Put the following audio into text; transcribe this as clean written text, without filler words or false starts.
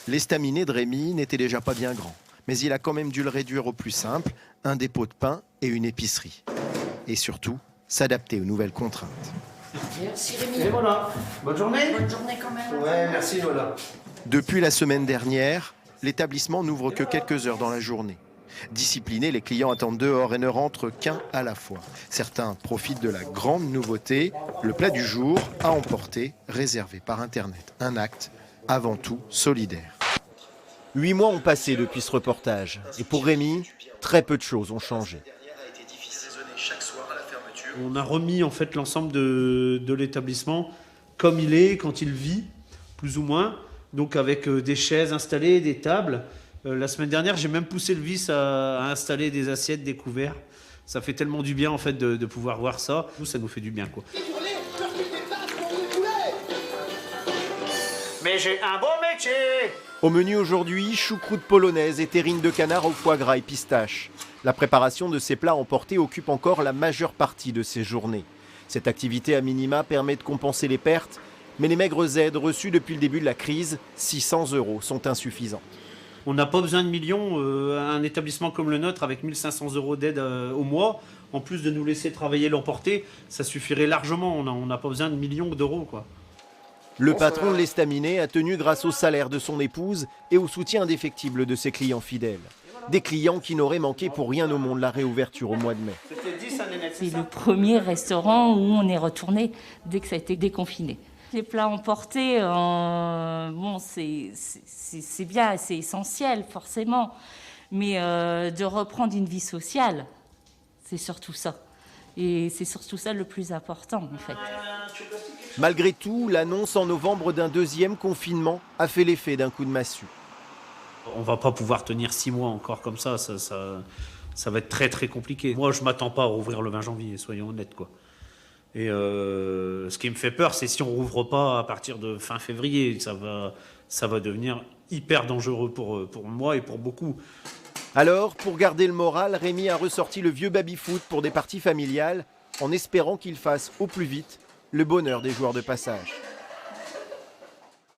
L'estaminet de Rémi n'était déjà pas bien grand, mais il a quand même dû le réduire au plus simple, un dépôt de pain et une épicerie. Et surtout, s'adapter aux nouvelles contraintes. Merci Rémi. Et voilà, bonne journée. Bonne journée quand même. Ouais, merci, voilà. Depuis la semaine dernière, l'établissement n'ouvre que quelques heures dans la journée. Disciplinés, les clients attendent dehors et ne rentrent qu'un à la fois. Certains profitent de la grande nouveauté, le plat du jour à emporter, réservé par Internet. Un acte avant tout solidaire. 8 mois ont passé depuis ce reportage. Et pour Rémi, très peu de choses ont changé. On a remis en fait l'ensemble de l'établissement comme il est, quand il vit, plus ou moins. Donc avec des chaises installées, des tables. La semaine dernière, j'ai même poussé le vice à installer des assiettes, des couverts. Ça fait tellement du bien en fait de pouvoir voir ça. Nous, ça nous fait du bien quoi. Mais j'ai un beau métier! Au menu aujourd'hui, choucroute polonaise et terrine de canard au foie gras et pistache. La préparation de ces plats emportés occupe encore la majeure partie de ces journées. Cette activité à minima permet de compenser les pertes, mais les maigres aides reçues depuis le début de la crise, 600 €, sont insuffisants. On n'a pas besoin de millions. Un établissement comme le nôtre, avec 1 500 € d'aide au mois, en plus de nous laisser travailler l'emporter, ça suffirait largement. On n'a pas besoin de millions d'euros, quoi. Le patron de l'estaminet a tenu grâce au salaire de son épouse et au soutien indéfectible de ses clients fidèles. Des clients qui n'auraient manqué pour rien au monde la réouverture au mois de mai. C'est le premier restaurant où on est retourné dès que ça a été déconfiné. Les plats emportés, bon, c'est bien, c'est essentiel forcément, mais de reprendre une vie sociale, c'est surtout ça. Et c'est surtout ça le plus important en fait. Malgré tout, l'annonce en novembre d'un deuxième confinement a fait l'effet d'un coup de massue. On va pas pouvoir tenir 6 mois encore comme ça va être très très compliqué. Moi je m'attends pas à rouvrir le 20 janvier, soyons honnêtes quoi. Et ce qui me fait peur, c'est si on rouvre pas à partir de fin février, ça va devenir hyper dangereux pour moi et pour beaucoup. Alors, pour garder le moral, Rémi a ressorti le vieux baby-foot pour des parties familiales, en espérant qu'il fasse au plus vite le bonheur des joueurs de passage.